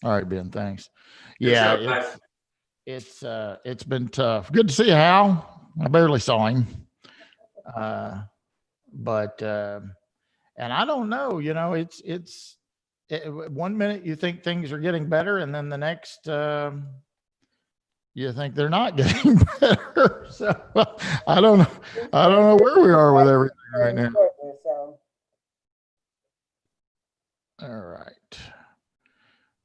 All right, Ben, thanks. Good Yeah, show, guys. it's been tough. Good to see you, Hal. I barely saw him. Uh, but and I don't know, one minute you think things are getting better, and then the next you think they're not getting better. So I don't know. I don't know where we are with everything right now. All right.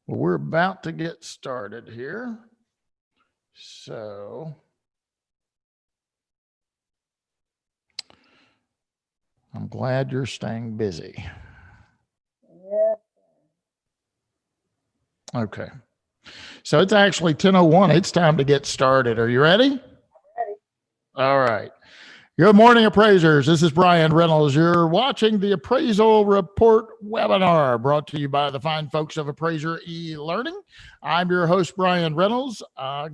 Well, we're about to get started here. So I'm glad you're staying busy. Yeah. Okay. So it's actually 10:01. It's time to get started. Are you ready? Ready. All right. Good morning, appraisers. This is Bryan Reynolds. You're watching the Appraisal Report webinar brought to you by the fine folks of Appraiser eLearning. I'm your host, Bryan Reynolds.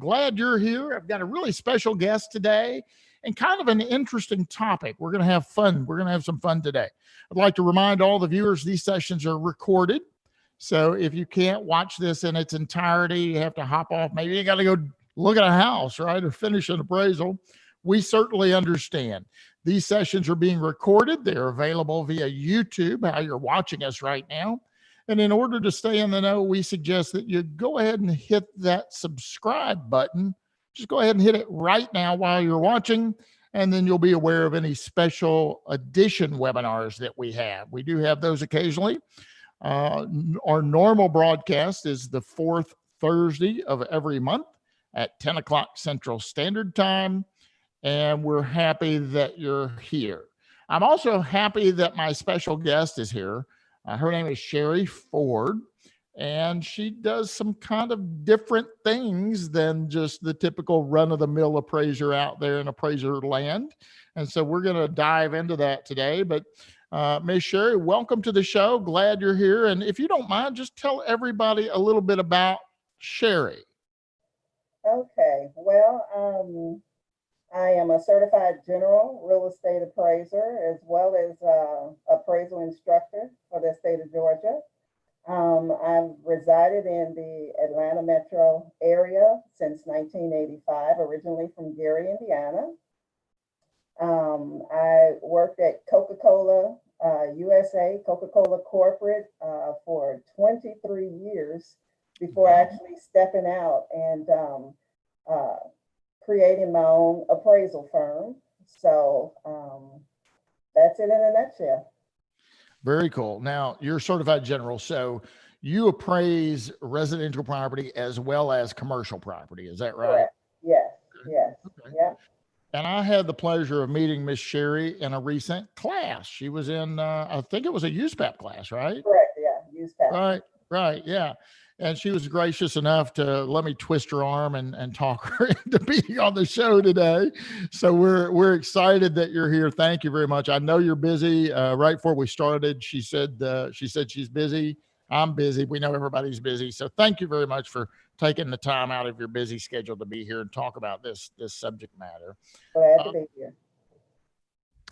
Glad you're here. I've got a really special guest today and kind of an interesting topic. We're going to have fun. We're going to have some fun today. I'd like to remind all the viewers these sessions are recorded. So if you can't watch this in its entirety, you have to hop off. Maybe you got to go look at a house, right, or finish an appraisal. We certainly understand. These sessions are being recorded. They're available via YouTube, how you're watching us right now. And in order to stay in the know, we suggest that you go ahead and hit that subscribe button. Just go ahead and hit it right now while you're watching, and then you'll be aware of any special edition webinars that we have. We do have those occasionally. Our normal broadcast is the fourth Thursday of every month at 10 o'clock Central Standard Time. And we're happy that you're here. I'm also happy that my special guest is here. Her name is Sherrie Ford, and she does some kind of different things than just the typical run-of-the-mill appraiser out there in appraiser land. And so we're going to dive into that today. But Ms. Sherrie, welcome to the show. Glad you're here. And if you don't mind, just tell everybody a little bit about Sherrie. Okay. Well, I am a certified general real estate appraiser, as well as appraisal instructor for the state of Georgia. I've resided in the Atlanta metro area since 1985, originally from Gary, Indiana. I worked at Coca-Cola USA, Coca-Cola corporate for 23 years before actually stepping out and creating my own appraisal firm. So that's it in a nutshell. Very cool. Now, you're certified general, so you appraise residential property as well as commercial property. Is that right? Correct. Yes. Yes. Okay. Yeah. And I had the pleasure of meeting Miss Sherrie in a recent class. She was in, I think it was a USPAP class, right? Correct. Yeah. USPAP. Right. Yeah. And she was gracious enough to let me twist her arm and talk her into being on the show today. So we're excited that you're here. Thank you very much. I know you're busy. Right before we started, she said she's busy. I'm busy. We know everybody's busy. So thank you very much for taking the time out of your busy schedule to be here and talk about this subject matter. Glad to be here.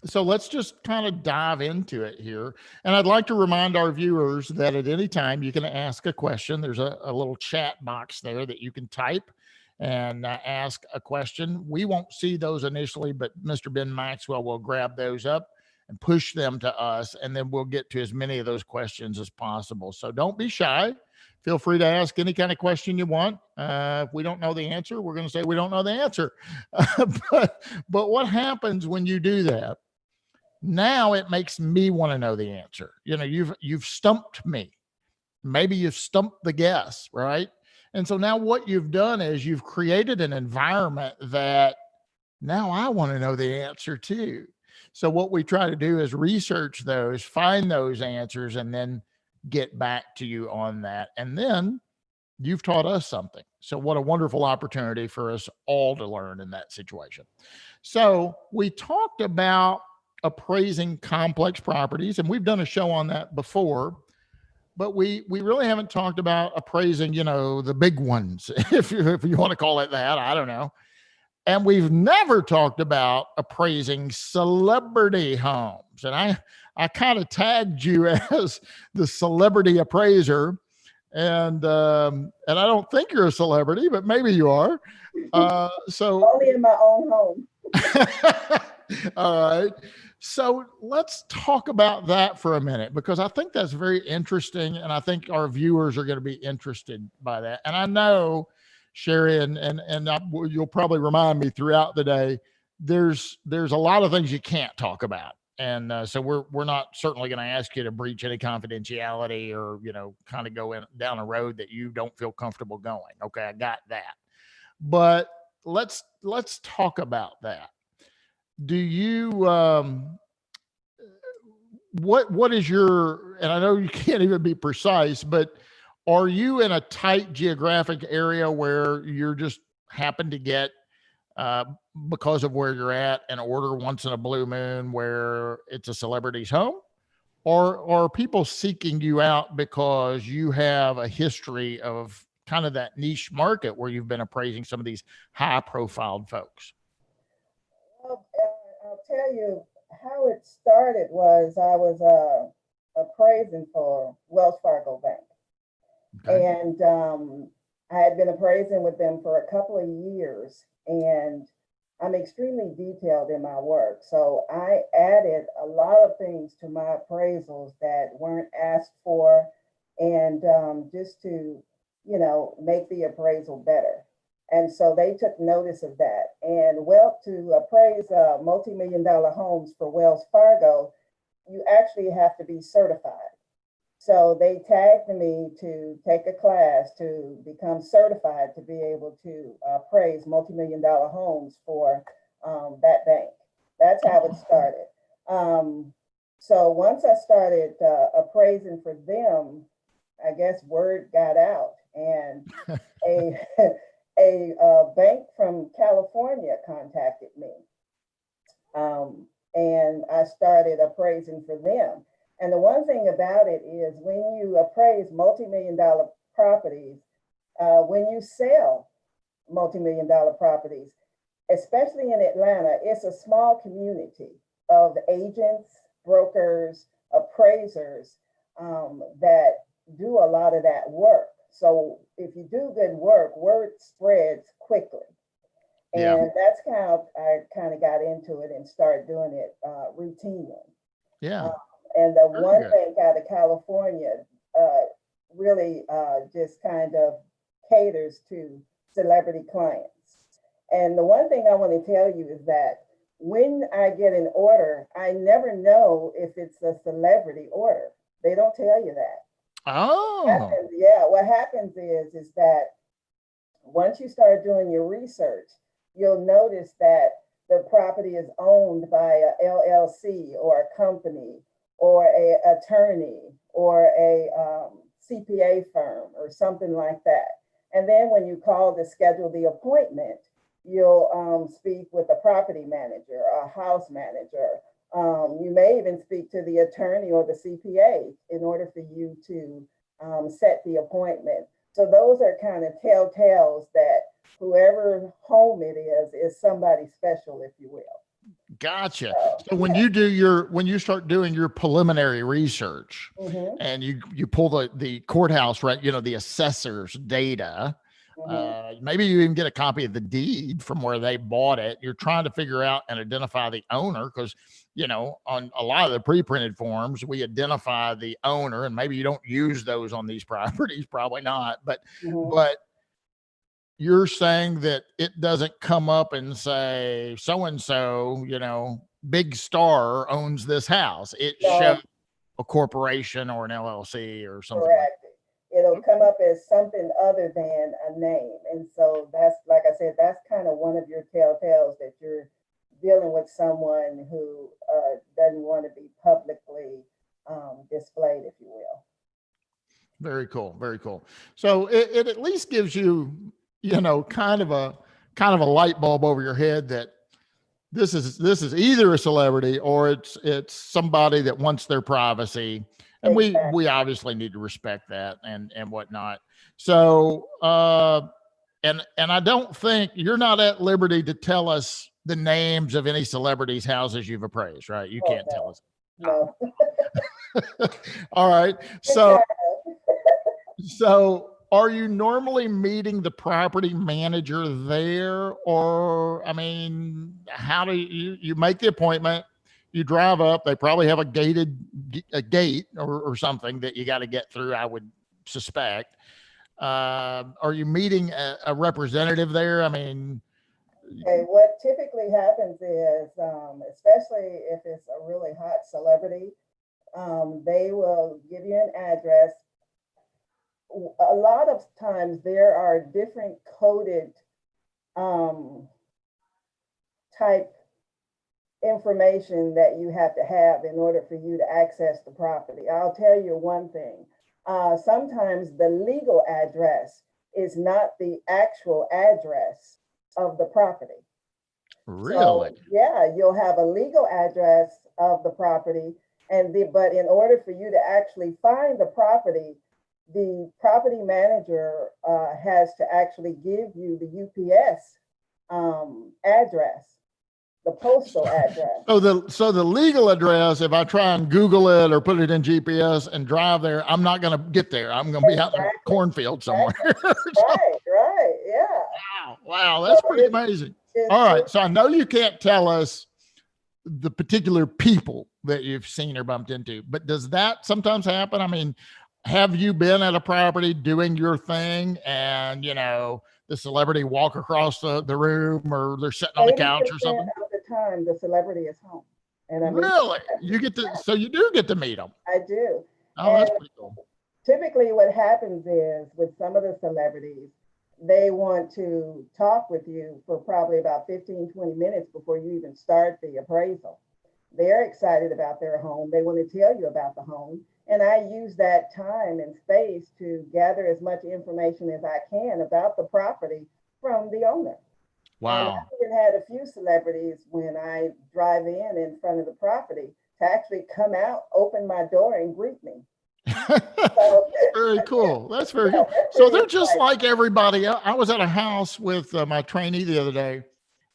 So let's just kind of dive into it here. And I'd like to remind our viewers that at any time you can ask a question. There's a little chat box there that you can type and ask a question. We won't see those initially, but Mr. Ben Maxwell will grab those up and push them to us, and then we'll get to as many of those questions as possible. So don't be shy. Feel free to ask any kind of question you want. If we don't know the answer, we're going to say we don't know the answer. But what happens when you do that? Now it makes me want to know the answer. You know, you've stumped me. Maybe you've stumped the guest, right? And so now what you've done is you've created an environment that now I want to know the answer too. So what we try to do is research those, find those answers, and then get back to you on that. And then you've taught us something. So what a wonderful opportunity for us all to learn in that situation. So we talked about appraising complex properties, and we've done a show on that before, but we really haven't talked about appraising, the big ones, if you want to call it that. I don't know. And we've never talked about appraising celebrity homes. And I kind of tagged you as the celebrity appraiser and I don't think you're a celebrity, but maybe you are. So Only in my own home. all right. So let's talk about that for a minute, because I think that's very interesting. And I think our viewers are going to be interested by that. And I know, Sherrie, you'll probably remind me throughout the day, there's a lot of things you can't talk about. And so we're not certainly going to ask you to breach any confidentiality or, kind of go down a road that you don't feel comfortable going. Okay, I got that. But let's talk about that. Do you what is your, and I know you can't even be precise, but are you in a tight geographic area where you're just happen to get uh, because of where you're at an order once in a blue moon where it's a celebrity's home? Or are people seeking you out because you have a history of kind of that niche market where you've been appraising some of these high profiled folks? Well, I'll tell you how it started was I was appraising for Wells Fargo Bank. Okay. And I had been appraising with them for a couple of years, and I'm extremely detailed in my work. So I added a lot of things to my appraisals that weren't asked for, and just to, make the appraisal better. And so they took notice of that. And well, to appraise multi-million dollar homes for Wells Fargo, you actually have to be certified. So they tagged me to take a class to become certified to be able to appraise multi-million dollar homes for that bank. That's how it started. So once I started appraising for them, I guess word got out, and a a bank from California contacted me, and I started appraising for them. And the one thing about it is when you appraise multi-million dollar properties, when you sell multi-million dollar properties, especially in Atlanta, it's a small community of agents, brokers, appraisers that do a lot of that work. So if you do good work, word spreads quickly. Yeah. And that's how I kind of got into it and started doing it routinely. Yeah. And the Very one good. bank out of California really just kind of caters to celebrity clients. And the one thing I want to tell you is that when I get an order, I never know if it's a celebrity order. They don't tell you that. Oh, What happens is that once you start doing your research, you'll notice that the property is owned by a LLC or a company or a attorney or a CPA firm or something like that. And then when you call to schedule the appointment, you'll speak with a property manager, a house manager. You may even speak to the attorney or the CPA in order for you to set the appointment. So those are kind of telltales that whoever home it is somebody special, if you will. gotcha. So when you start doing your preliminary research Mm-hmm, and you pull the courthouse, right, the assessor's data, mm-hmm. maybe you even get a copy of the deed from where they bought it. You're trying to figure out and identify the owner because, on a lot of the pre-printed forms, we identify the owner, and maybe you don't use those on these properties, probably not, but Mm-hmm. but you're saying that it doesn't come up and say so and so, big star owns this house. It shows No, a corporation or an LLC or something like correct. It'll that. come up as something other than a name. And so that's, like I said, that's kind of one of your telltales that you're dealing with someone who doesn't want to be publicly displayed, if you will. Very cool. Very cool. So it at least gives you, kind of a light bulb over your head that this is either a celebrity or it's somebody that wants their privacy, and we Exactly. obviously need to respect that and whatnot. So and I don't think you're not at liberty to tell us the names of any celebrities' houses you've appraised, right? You Oh, can't tell no, us. no. All right. Good So job. So are you normally meeting the property manager there? Or, I mean, how do you make the appointment? You drive up, they probably have a gate or something that you got to get through, I would suspect. Are you meeting a representative there? I mean, Okay, what typically happens is, especially if it's a really hot celebrity, they will give you an address. A lot of times there are different coded type information that you have to have in order for you to access the property. I'll tell you one thing. Sometimes the legal address is not the actual address of the property. really? So, yeah, you'll have a legal address of the property, but in order for you to actually find the property manager has to actually give you the UPS address, the postal address. So the legal address, if I try and Google it or put it in GPS and drive there, I'm not going to get there. I'm going to be out in a cornfield somewhere. Right, yeah. Wow, that's pretty amazing. All right, so I know you can't tell us the particular people that you've seen or bumped into, but does that sometimes happen? I mean, have you been at a property doing your thing and, the celebrity walk across the room, or they're sitting on the couch or something? 80% of the time, the celebrity is home. And I mean, really? So you do get to meet them. I do. Oh, that's pretty cool. Typically what happens is with some of the celebrities, they want to talk with you for probably about 15, 20 minutes before you even start the appraisal. They're excited about their home. They want to tell you about the home. And I use that time and space to gather as much information as I can about the property from the owner. Wow. I've even had a few celebrities when I drive in front of the property to actually come out, open my door and greet me. That's very cool. That's very cool. So they're just like everybody else. I was at a house with my trainee the other day,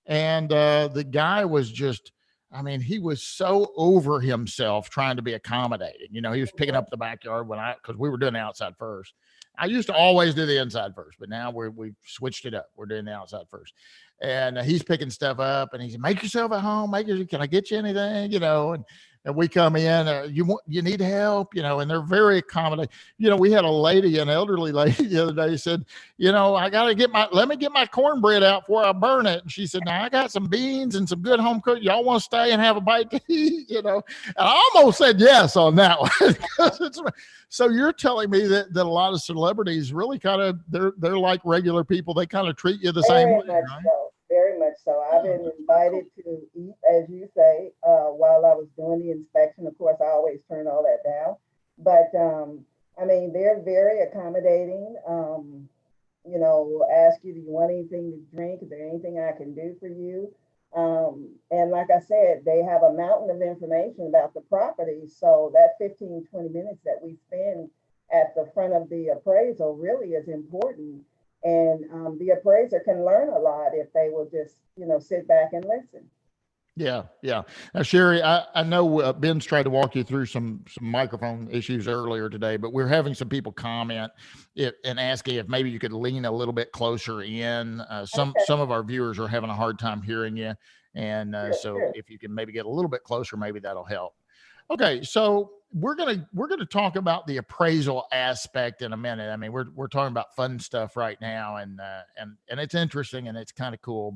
and the guy was just, I mean, he was so over himself trying to be accommodating. He was picking up the backyard because we were doing the outside first. I used to always do the inside first, but now we've switched it up. We're doing the outside first. And he's picking stuff up, and he said, "Make yourself at home. Can I get you anything?" And we come in, you need help, and they're very accommodating. We had a lady, an elderly lady the other day said, I got to let me get my cornbread out before I burn it. And she said, "Now I got some beans and some good home cooked. Y'all want to stay and have a bite to eat?" And I almost said yes on that one. So you're telling me that a lot of celebrities really kind of, they're like regular people. They kind of treat you the same way, right? Very much so. I've been invited to eat, as you say, while I was doing the inspection. Of course, I always turn all that down. But I mean, they're very accommodating. Ask you, do you want anything to drink? Is there anything I can do for you? And like I said, they have a mountain of information about the property. So that 15, 20 minutes that we spend at the front of the appraisal really is important. And the appraiser can learn a lot if they will just, sit back and listen. Yeah. Now, Sherrie, I know Ben's tried to walk you through some microphone issues earlier today, but we're having some people comment and asking if maybe you could lean a little bit closer in. Some of our viewers are having a hard time hearing you, and so if you can maybe get a little bit closer, maybe that'll help. Okay, so we're gonna talk about the appraisal aspect in a minute. I mean, we're talking about fun stuff right now, and it's interesting and it's kind of cool.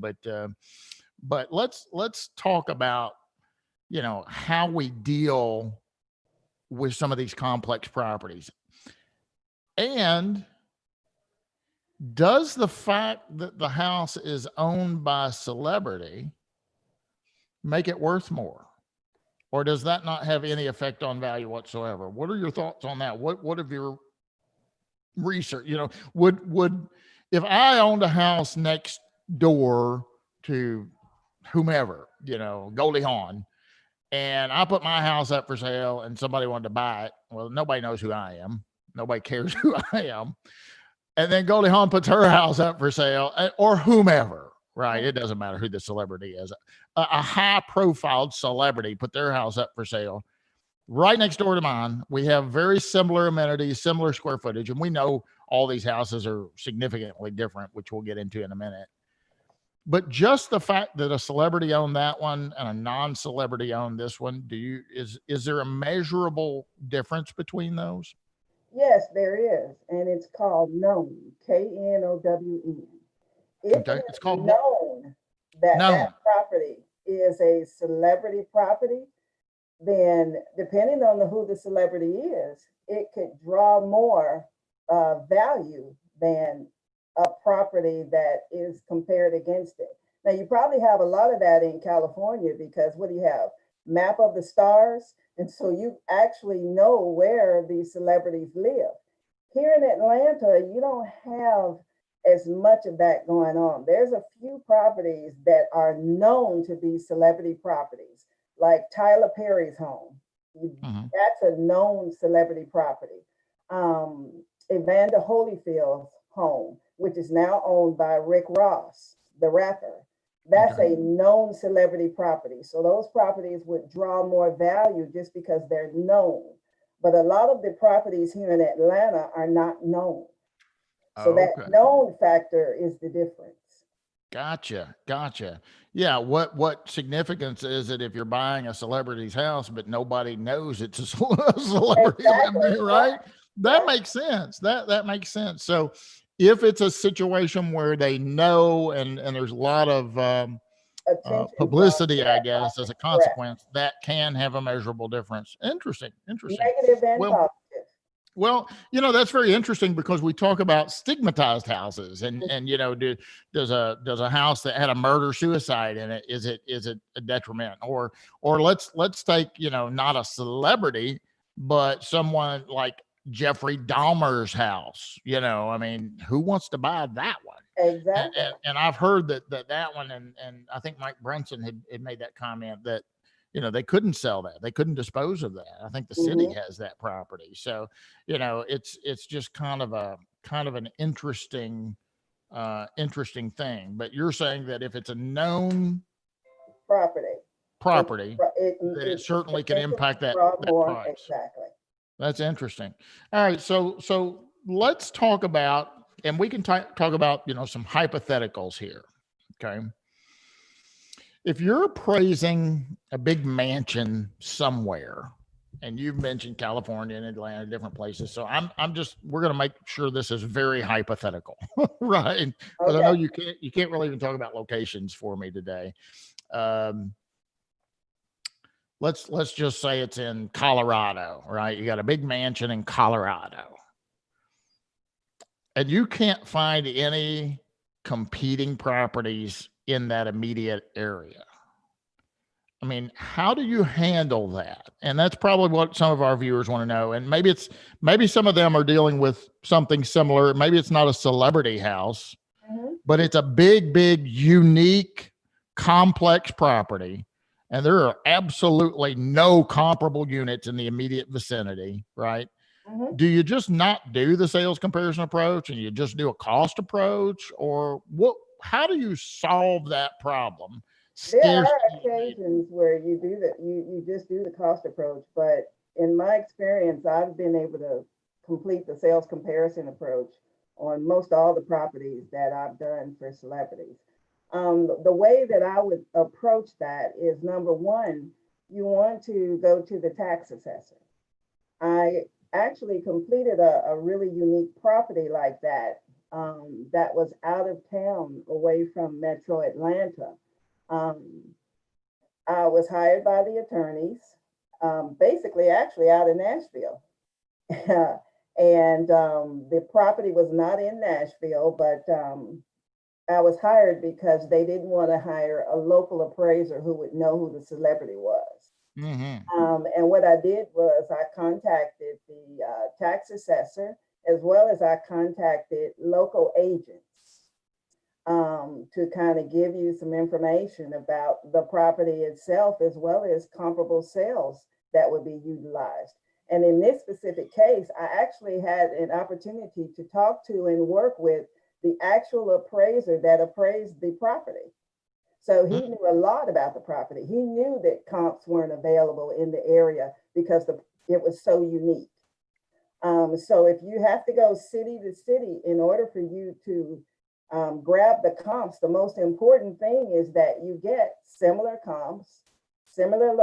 But let's talk about how we deal with some of these complex properties. And does the fact that the house is owned by a celebrity make it worth more? Or does that not have any effect on value whatsoever? What are your thoughts on that? What have your research, would if I owned a house next door to whomever, Goldie Hawn, and I put my house up for sale and somebody wanted to buy it, well, nobody knows who I am. Nobody cares who I am. And then Goldie Hawn puts her house up for sale, or whomever, right? It doesn't matter who the celebrity is. A high profile celebrity put their house up for sale. right next door to mine. We have very similar amenities, similar square footage, and we know all these houses are significantly different, which we'll get into in a minute. But just the fact that a celebrity owned that one and a non-celebrity owned this one, is there a measurable difference between those? Yes, there is, and it's called known, Known. If it Okay, is it's called what? known that Known. that property is a celebrity property, then depending on who the celebrity is, it could draw more value than a property that is compared against it. Now, you probably have a lot of that in California because what do you have? Map of the stars. And so you actually know where these celebrities live. Here in Atlanta, you don't have as much of that going on. There's a few properties that are known to be celebrity properties, like Tyler Perry's home. Mhm. That's a known celebrity property. Evander Holyfield's home, which is now owned by Rick Ross, the rapper. That's Okay. a known celebrity property. So those properties would draw more value just because they're known. But a lot of the properties here in Atlanta are not known. So that Okay. known factor is the difference. Gotcha. Gotcha. Yeah. What significance is it if you're buying a celebrity's house, but nobody knows it's a celebrity living Exactly. there, right? That Yeah. makes sense. That makes sense. So if it's a situation where they know and there's a lot of Attention drawn to publicity, I that guess, as property. a Correct. consequence, that can have a measurable difference. Interesting. Interesting. Negative and Well, positive. well, that's very interesting because we talk about stigmatized houses and does a house that had a murder suicide in it, is it a detriment? Or let's take, not a celebrity, but someone like Jeffrey Dahmer's house. I mean, who wants to buy that one? And, Exactly. and, and I've heard that one, and I think Mike Brenson had made that comment that they couldn't sell that, they couldn't dispose of that. I think the city Mhm. has that property, so it's just kind of an interesting thing. But you're saying that if it's a known Property. It, property, that it it certainly can potentially impact that draw that more. price. Exactly. That's interesting. All right, so let's talk about, and we can talk about some hypotheticals here. Okay, if you're appraising a big mansion somewhere, and you've mentioned California and Atlanta, different places, so we're going to make sure this is very hypothetical, right? Because I know Okay. you can't really even talk about locations for me today. Um, let's just say it's in Colorado, right? You got a big mansion in Colorado, and you can't find any competing properties in that immediate area. I mean, how do you handle that? And that's probably what some of our viewers want to know. And maybe some of them are dealing with something similar. Maybe it's not a celebrity house, Mhm. but it's a big, big, unique, complex property. And there are absolutely no comparable units in the immediate vicinity, right? Mhm. Do you just not do the sales comparison approach and you just do a cost approach? Or how do you solve that problem? There are Scarcity. occasions where you do that. You just do the cost approach, but in my experience, I've been able to complete the sales comparison approach on most all the properties that I've done for celebrities. The way that I would approach that is number one, you want to go to the tax assessor. I actually completed a really unique property like that, that was out of town away from Metro Atlanta. Um, I was hired by the attorneys, basically, actually, out of Nashville. And the property was not in Nashville, but I was hired because they didn't want to hire a local appraiser who would know who the celebrity was. Mm-hmm. And what I did was I contacted the tax assessor as well as I contacted local agents to kind of give you some information about the property itself as well as comparable sales that would be utilized. And in this specific case, I actually had an opportunity to talk to and work with the actual appraiser that appraised the property. So he knew a lot about the property. He knew that comps weren't available in the area because it was so unique. So if you have to go city to city in order for you to grab the comps, the most important thing is that you get similar comps, similar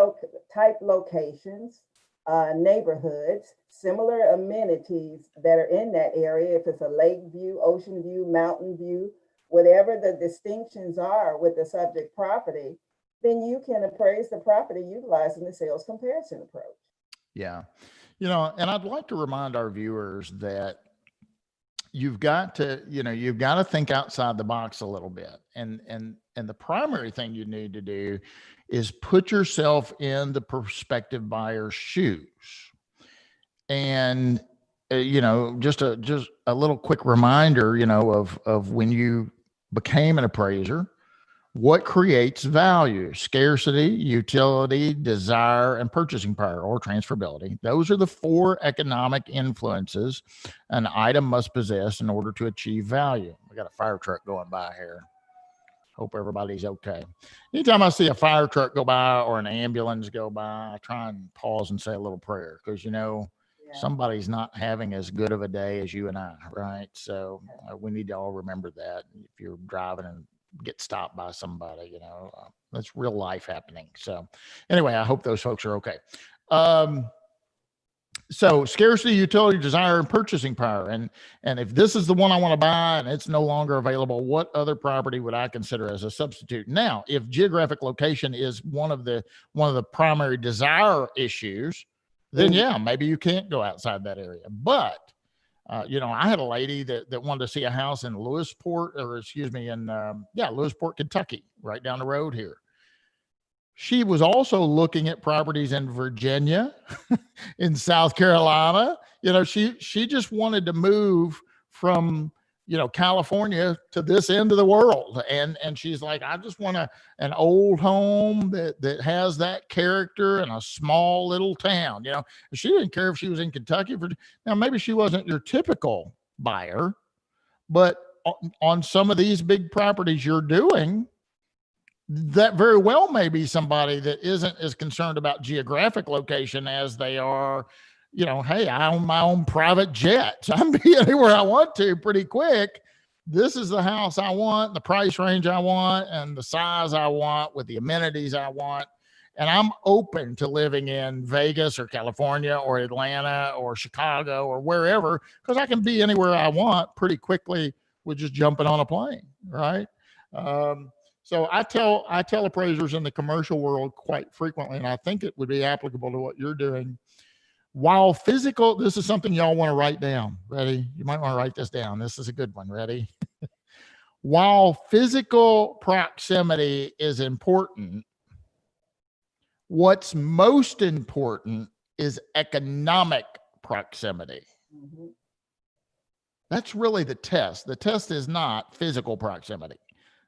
type locations, neighborhoods, similar amenities that are in that area. If it's a lake view, ocean view, mountain view, whatever the distinctions are with the subject property, then you can appraise the property utilizing the sales comparison approach. Yeah. And I'd like to remind our viewers that you've got to think outside the box a little bit. And the primary thing you need to do is put yourself in the prospective buyer's shoes. And just a little quick reminder, of when you became an appraiser, what creates value: scarcity, utility, desire, and purchasing power or transferability. Those are the 4 economic influences an item must possess in order to achieve value. We got a fire truck going by here. Hope everybody's okay. Anytime I see a fire truck go by or an ambulance go by, I try and pause and say a little prayer, because somebody's not having as good of a day as you and I, right? So we need to all remember that. If you're driving and get stopped by somebody, that's real life happening. So anyway, I hope those folks are okay. So scarcity, utility, desire, and purchasing power. And if this is the one I want to buy and it's no longer available, what other property would I consider as a substitute? Now, if geographic location is one of the primary desire issues, then yeah, maybe you can't go outside that area. But I had a lady that wanted to see a house in Lewisport, Kentucky, right down the road here. She was also looking at properties in Virginia, in South Carolina. She just wanted to move from, California to this end of the world. And she's like, I just want an old home that has that character in a small little town. She didn't care if she was in Kentucky. Now, maybe she wasn't your typical buyer, but on some of these big properties you're doing, that very well may be somebody that isn't as concerned about geographic location as they are, hey, I own my own private jet, so I can be anywhere I want to pretty quick. This is the house I want, the price range I want, and the size I want with the amenities I want. And I'm open to living in Vegas or California or Atlanta or Chicago or wherever, because I can be anywhere I want pretty quickly with just jumping on a plane, right? So I tell appraisers in the commercial world quite frequently, and I think it would be applicable to what you're doing. While physical, this is something y'all want to write down. Ready? You might want to write this down. This is a good one. Ready? While physical proximity is important, what's most important is economic proximity. Mm-hmm. That's really the test. The test is not physical proximity.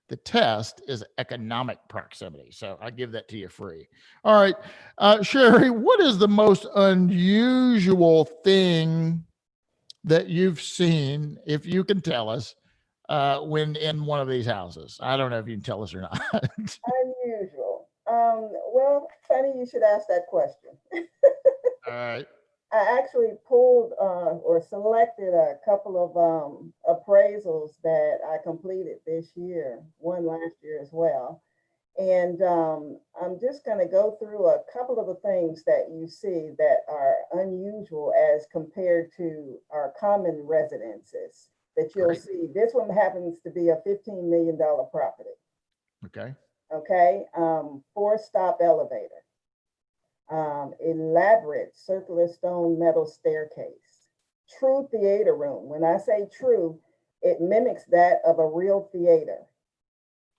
The test is economic proximity. So I give that to you free. All right. Sherrie, what is the most unusual thing that you've seen, if you can tell us, when in one of these houses? I don't know if you can tell us or not. Unusual. Well, funny you should ask that question. All right. I actually pulled or selected a couple of appraisals that I completed this year, one last year as well. And I'm just going to go through a couple of the things that you see that are unusual as compared to our common residences that you'll see. This one happens to be a $15 million property. Okay. Okay. 4-stop elevator. Elaborate circular stone metal staircase, true theater room. When I say true, it mimics that of a real theater.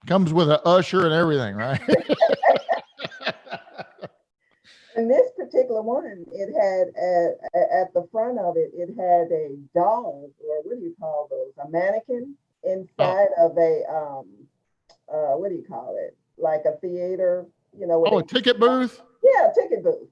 Comes with an usher and everything, right? In this particular one, it had at the front of it, it had a dog, or what do you call those? A mannequin inside of a what do you call it? Like a theater, a ticket booth. Yeah, ticket booth.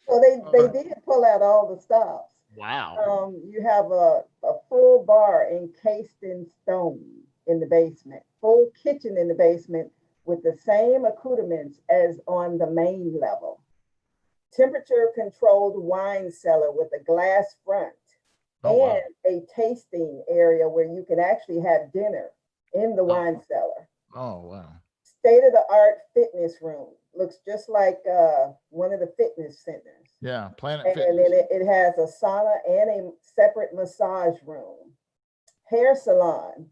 So they did pull out all the stops. Wow. You have a full bar encased in stone in the basement, full kitchen in the basement with the same accoutrements as on the main level. temperature controlled wine cellar with a glass front, Oh, wow. and a tasting area where you can actually have dinner in the wine cellar. Oh, wow. State-of-the-art fitness room. Looks just like one of the fitness centers. Yeah, Planet And Fitness. then it has a sauna and a separate massage room, hair salon,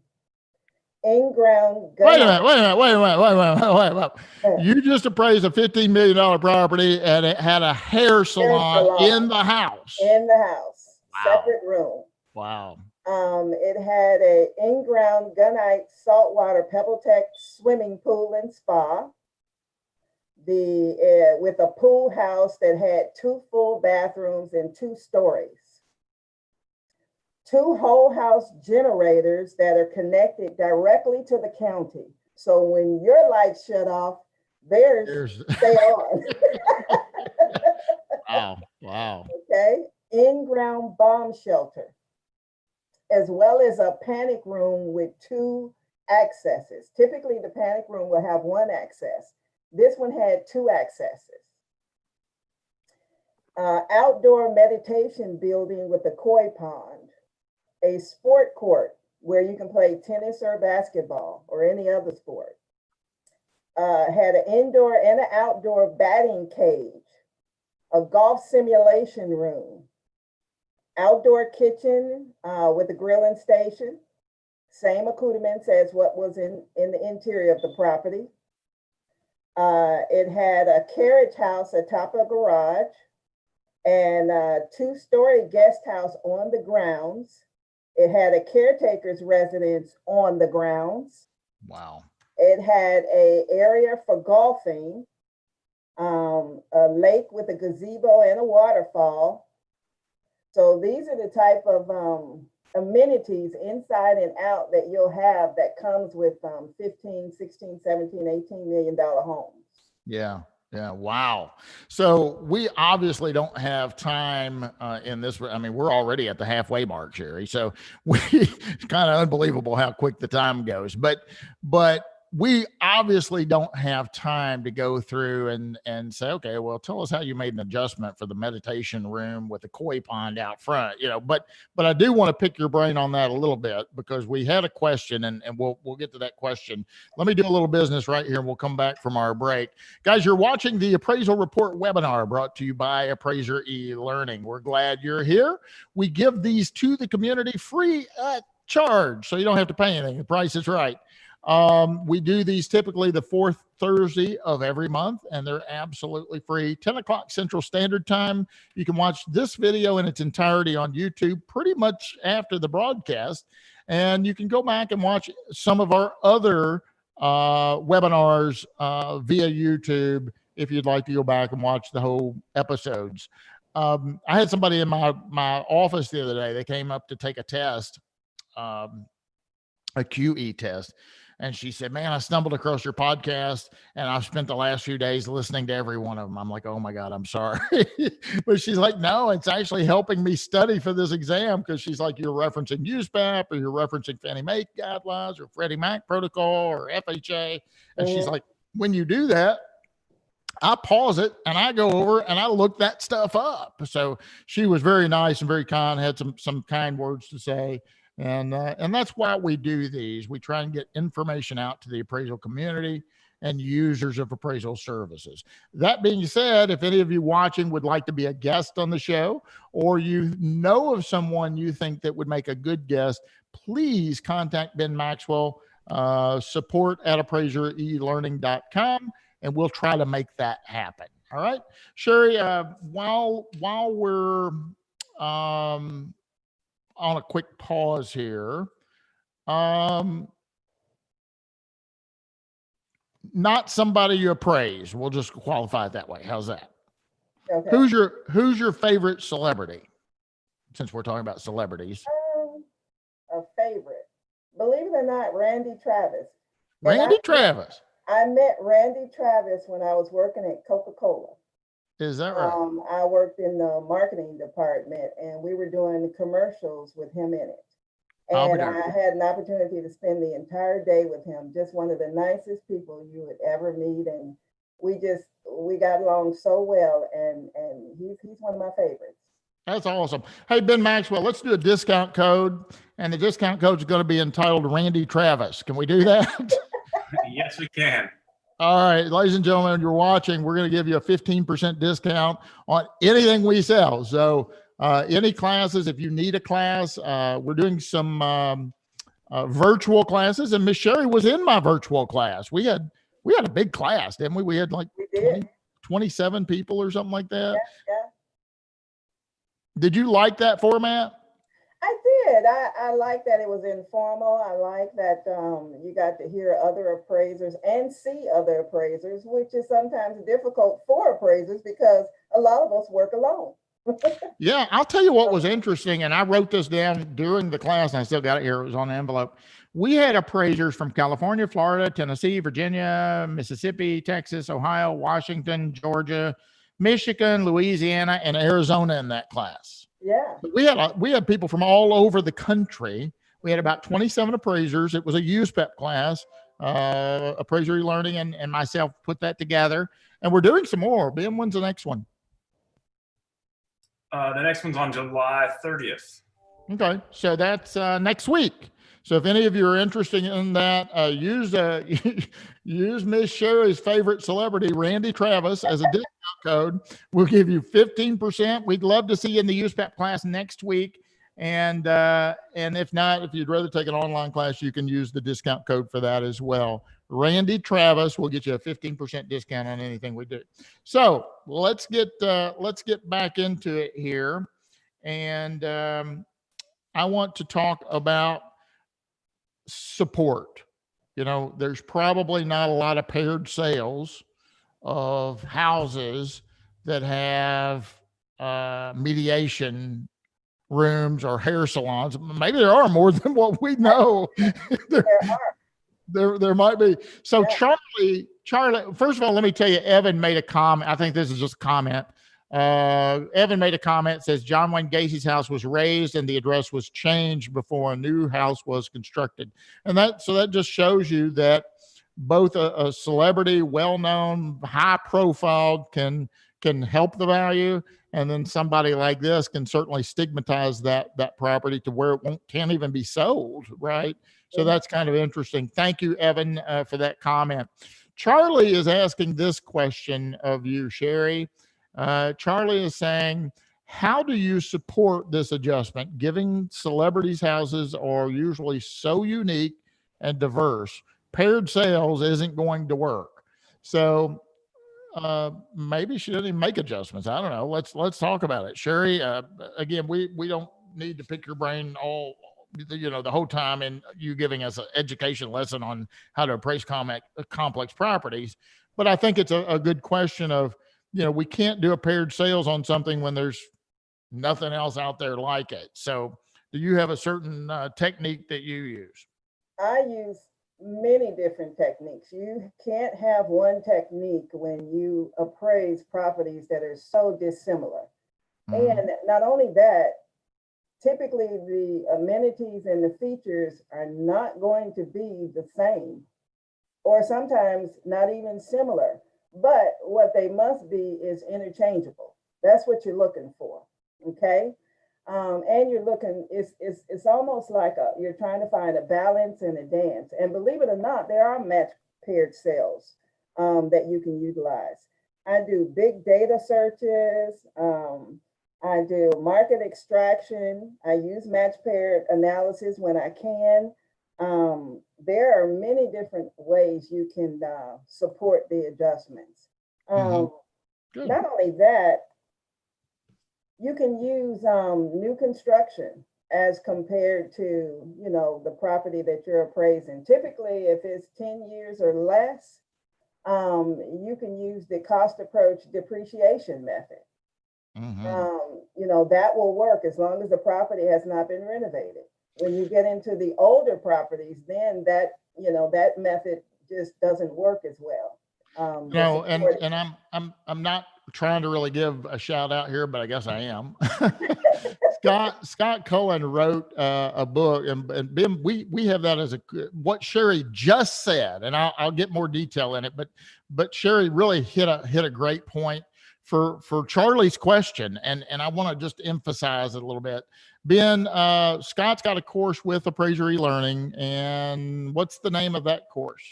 in-ground Wait a gunite. minute. You just appraised a $15 million property and it had a hair salon in the house. In the house, Wow. separate room. Wow. It had a in-ground gunite saltwater PebbleTech swimming pool and spa. With a pool house that had 2 full bathrooms and 2 stories. 2 whole house generators that are connected directly to the county. So when your lights shut off, theirs stay on. Wow. Wow. Okay. In-ground bomb shelter, as well as a panic room with 2 accesses. Typically, the panic room will have 1 access. This one had 2 accesses. Outdoor meditation building with a koi pond, a sport court where you can play tennis or basketball or any other sport. Had an indoor and an outdoor batting cage, a golf simulation room, outdoor kitchen with a grilling station, same accoutrements as what was in the interior of the property. It had a carriage house atop a garage and a 2-story guest house on the grounds. It had a caretaker's residence on the grounds. Wow. It had an area for golfing, a lake with a gazebo and a waterfall. So these are the type of amenities inside and out that you'll have that comes with 15, 16, 17, $18 million homes. Yeah. Yeah. Wow. So we obviously don't have time in this. I mean, we're already at the halfway mark, Sherrie. So it's kind of unbelievable how quick the time goes. But we obviously don't have time to go through and say, okay, well, tell us how you made an adjustment for the meditation room with the koi pond out front, but I do want to pick your brain on that a little bit because we had a question and we'll get to that question. Let me do a little business right here and we'll come back from our break. Guys, you're watching the Appraisal Report webinar brought to you by Appraiser eLearning. We're glad you're here. We give these to the community free at charge, so you don't have to pay anything. The price is right. We do these typically the 4th Thursday of every month, and they're absolutely free. 10 o'clock Central Standard Time. You can watch this video in its entirety on YouTube pretty much after the broadcast, and you can go back and watch some of our other webinars via YouTube if you'd like to go back and watch the whole episodes. I had somebody in my office the other day. They came up to take a test, a QE test. And she said, man, I stumbled across your podcast and I've spent the last few days listening to every one of them. I'm like, oh my God, I'm sorry. But she's like, no, it's actually helping me study for this exam. Cause she's like, you're referencing USPAP or you're referencing Fannie Mae guidelines or Freddie Mac protocol or FHA. And she's like, when you do that, I pause it and I go over and I look that stuff up. So she was very nice and very kind, had some kind words to say. And that's why we do these. We try and get information out to the appraisal community and users of appraisal services. That being said, if any of you watching would like to be a guest on the show, or you know of someone you think that would make a good guest, please contact Ben Maxwell, support at appraisereLearning.com, and we'll try to make that happen. All right, Sherrie, while we're on a quick pause here. Not somebody you appraise. We'll just qualify it that way. How's that? Okay. Who's your favorite celebrity? Since we're talking about celebrities. A favorite. Believe it or not, Randy Travis. Randy Travis. I met Randy Travis when I was working at Coca-Cola. Is that right? I worked in the marketing department and we were doing commercials with him in it. And I had an opportunity to spend the entire day with him. Just one of the nicest people you would ever meet. And we got along so well, and he's one of my favorites. That's awesome. Hey, Ben Maxwell, let's do a discount code, and the discount code is going to be entitled Randy Travis. Can we do that? Yes, we can. All right, ladies and gentlemen, you're watching. We're going to give you a 15% discount on anything we sell. So any classes, if you need a class, we're doing some virtual classes, and Miss Sherrie was in my virtual class. We had a big class, didn't we? We had like 27 people or something like that. Yeah. Did you like that format? I did. I like that it was informal. I like that you got to hear other appraisers and see other appraisers, which is sometimes difficult for appraisers because a lot of us work alone. Yeah, I'll tell you what was interesting, and I wrote this down during the class, and I still got it here. It was on the envelope. We had appraisers from California, Florida, Tennessee, Virginia, Mississippi, Texas, Ohio, Washington, Georgia, Michigan, Louisiana, and Arizona in that class. Yeah. We had people from all over the country. We had about 27 appraisers. It was a USPEP class, Appraiser eLearning, and myself put that together. And we're doing some more. Ben, when's the next one? The next one's on July 30th. Okay, so that's next week. So if any of you are interested in that, use Miss Sherrie's favorite celebrity, Randy Travis, as a discount code. We'll give you 15%. We'd love to see you in the USPEP class next week. And if not, if you'd rather take an online class, you can use the discount code for that as well. Randy Travis will get you a 15% discount on anything we do. So let's get back into it here. And I want to talk about support. You know, there's probably not a lot of paired sales of houses that have mediation rooms or hair salons. Maybe there are more than what we know. There might be. So yeah. Charlie, first of all, let me tell you, Evan made a comment. I think this is just a comment. Evan made a comment, says John Wayne Gacy's house was raised and the address was changed before a new house was constructed. And that just shows you that both a celebrity, well-known, high-profile can help the value, and then somebody like this can certainly stigmatize that property to where it can't even be sold, right? So that's kind of interesting. Thank you, Evan, for that comment. Charlie is asking this question of you, Sherrie. Charlie is saying, how do you support this adjustment? Giving celebrities houses are usually so unique and diverse. Paired sales isn't going to work. So maybe she doesn't even make adjustments. I don't know. Let's talk about it. Sherrie, again, we don't need to pick your brain all, the whole time and you giving us an education lesson on how to appraise complex properties. But I think it's a good question of, we can't do a paired sales on something when there's nothing else out there like it. So do you have a certain technique that you use? I use many different techniques. You can't have one technique when you appraise properties that are so dissimilar. Mm-hmm. And not only that, typically the amenities and the features are not going to be the same, or sometimes not even similar. But what they must be is interchangeable. That's what you're looking for, okay? And you're looking, it's almost like you're trying to find a balance and a dance. And believe it or not, there are match paired sales that you can utilize. I do big data searches. I do market extraction. I use match paired analysis when I can. There are many different ways you can support the adjustments. Not only that, you can use new construction as compared to, the property that you're appraising. Typically, if it's 10 years or less, you can use the cost approach depreciation method. That will work as long as the property has not been renovated. When you get into the older properties, then that method just doesn't work as well. the No, support. and I'm not trying to really give a shout out here, but I guess I am. Scott Cullen wrote a book, and Ben, we have that as what Sherrie just said, and I'll get more detail in it, but Sherrie really hit a great point for Charlie's question, and I want to just emphasize it a little bit. Ben, Scott's got a course with Appraiser eLearning, and what's the name of that course?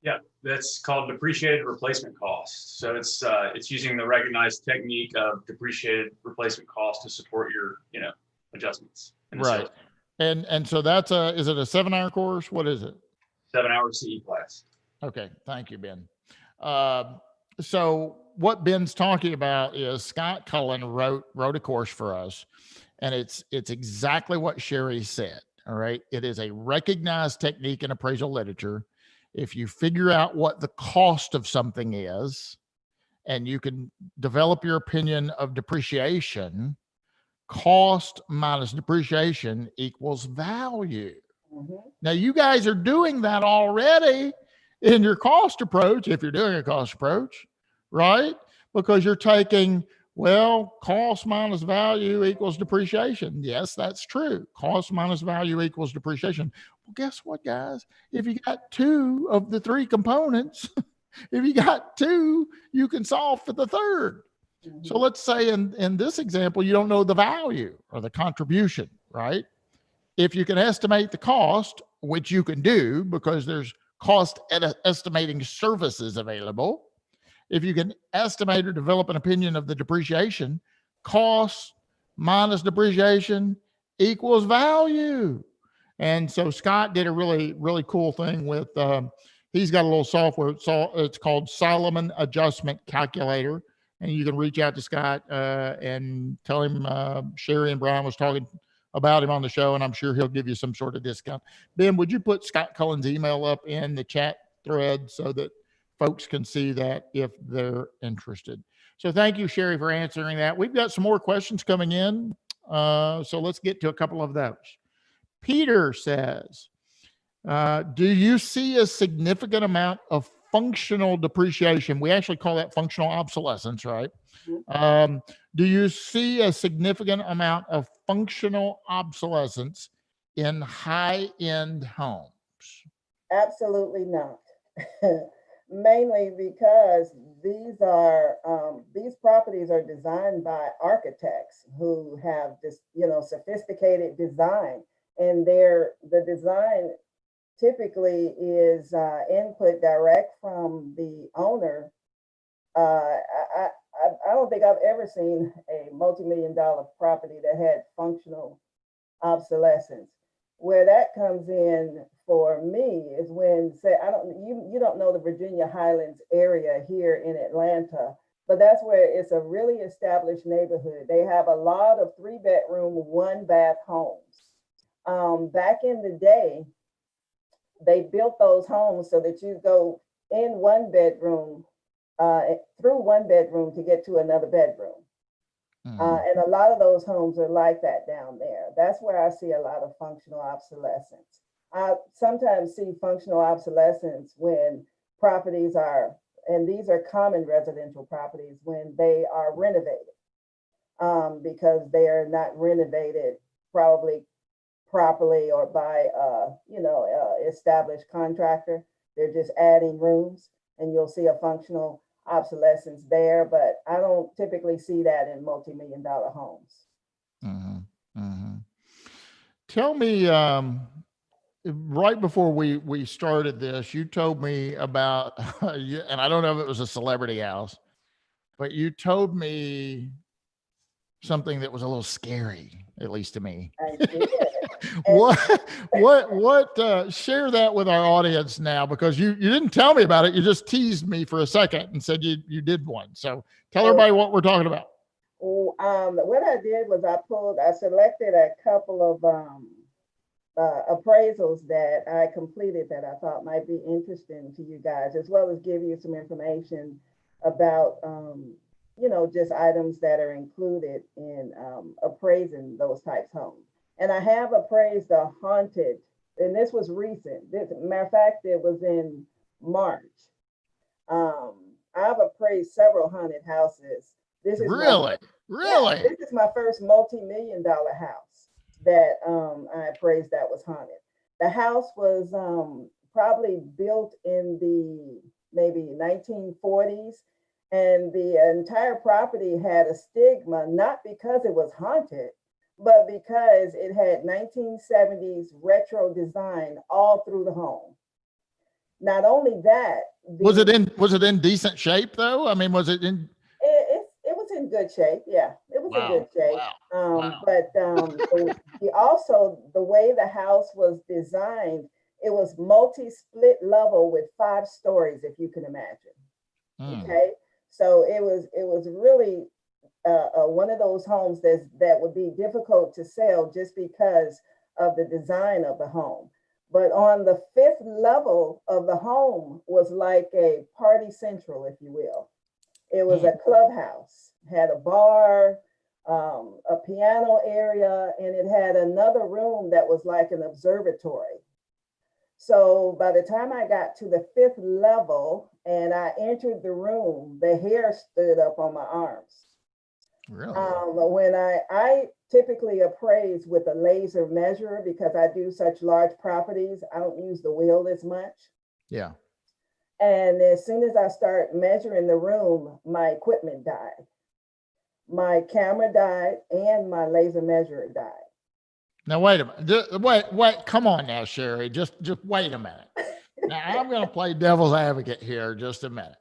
Yeah, that's called depreciated replacement cost. So it's using the recognized technique of depreciated replacement cost to support your, adjustments. Right. And so that's is it a 7-hour course? What is it? 7-hour CE class. Okay. Thank you, Ben. So what Ben's talking about is Scott Cullen wrote a course for us, and it's exactly what Sherrie said. All right. It is a recognized technique in appraisal literature. If you figure out what the cost of something is, and you can develop your opinion of depreciation, cost minus depreciation equals value. Mm-hmm. Now, you guys are doing that already in your cost approach, if you're doing a cost approach, right? Because you're taking, well, cost minus value equals depreciation. Yes, that's true. Cost minus value equals depreciation. Well, guess what, guys? If you got 2 of the 3 components, if you got 2, you can solve for the third. Mm-hmm. So let's say in this example, you don't know the value or the contribution, right? If you can estimate the cost, which you can do because there's cost estimating services available. If you can estimate or develop an opinion of the depreciation, cost minus depreciation equals value. And so Scott did a really, really cool thing with, he's got a little software. It's called Solomon Adjustment Calculator. And you can reach out to Scott and tell him Sherrie and Bryan was talking about him on the show, and I'm sure he'll give you some sort of discount. Ben, would you put Scott Cullen's email up in the chat thread so that folks can see that if they're interested? So thank you, Sherrie, for answering that. We've got some more questions coming in. So let's get to a couple of those. Peter says, do you see a significant amount of functional depreciation? We actually call that functional obsolescence, right? Do you see a significant amount of functional obsolescence in high-end homes? Absolutely not. Mainly because these properties are designed by architects who have this, sophisticated design, and the design typically is input direct from the owner. I don't think I've ever seen a multi-million-dollar property that had functional obsolescence. Where that comes in for me is when, say, you don't know the Virginia Highlands area here in Atlanta, but that's where it's a really established neighborhood. They have a lot of 3-bedroom, 1-bath homes. Back in the day, they built those homes so that you go in 1 bedroom, through 1 bedroom to get to another bedroom. And a lot of those homes are like that down there. That's where I see a lot of functional obsolescence. I sometimes see functional obsolescence when properties are, and these are common residential properties, when they are renovated, because they are not renovated probably properly or by established contractor. They're just adding rooms, and you'll see a functional obsolescence there, but I don't typically see that in multi-million-dollar homes. Tell me, right before we started this, you told me about, and I don't know if it was a celebrity house, but you told me something that was a little scary, at least to me. I did. What share that with our audience now, because you didn't tell me about it. You just teased me for a second and said you did one. So tell everybody what we're talking about. What I did was I selected a couple of appraisals that I completed that I thought might be interesting to you guys, as well as give you some information about just items that are included in appraising those types of homes. And I have appraised a haunted, and this was recent. Matter of fact, it was in March. I've appraised several haunted houses. This is Really? Really? this is my first multi-million-dollar house that I appraised that was haunted. The house was probably built in the maybe 1940s, and the entire property had a stigma, not because it was haunted, but because it had 1970s retro design all through the home. Not only that, Was it in decent shape though? I mean, was it in? it was in good shape. Yeah, it was in Wow. good shape. Wow. But also the way the house was designed, it was multi-split level with 5 stories, if you can imagine. Okay, so it was really one of those homes that would be difficult to sell just because of the design of the home. But on the 5th level of the home was like a party central, if you will. It was a clubhouse, had a bar, a piano area, and it had another room that was like an observatory. So by the time I got to the 5th level and I entered the room, the hair stood up on my arms. Really? When I typically appraise with a laser measurer because I do such large properties, I don't use the wheel as much. Yeah. And as soon as I start measuring the room, my equipment died. My camera died and my laser measurer died. Now wait a minute. Wait. Come on now, Sherrie. Just wait a minute. Now I'm going to play devil's advocate here. Just a minute.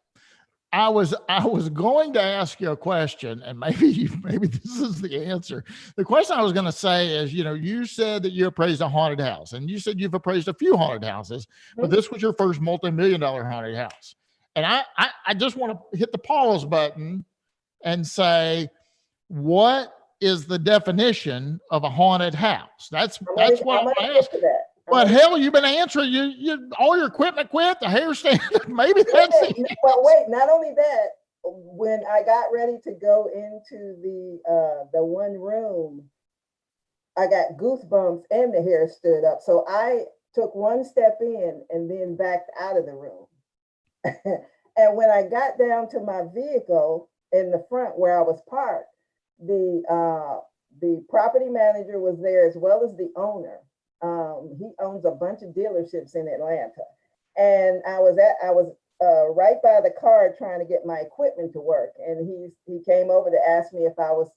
I was going to ask you a question, and maybe this is the answer. The question I was going to say is, you said that you appraised a haunted house, and you said you've appraised a few haunted houses, but this was your first multi-million-dollar haunted house. And I just want to hit the pause button and say, what is the definition of a haunted house? That's what I'm going to ask. But hell, you've been answering. You all your equipment quit. The hair stand. Maybe that's it. But wait, not only that. When I got ready to go into the one room, I got goosebumps and the hair stood up. So I took one step in and then backed out of the room. And when I got down to my vehicle in the front where I was parked, the property manager was there as well as the owner. He owns a bunch of dealerships in Atlanta, and I was right by the car trying to get my equipment to work, and he came over to ask me if I was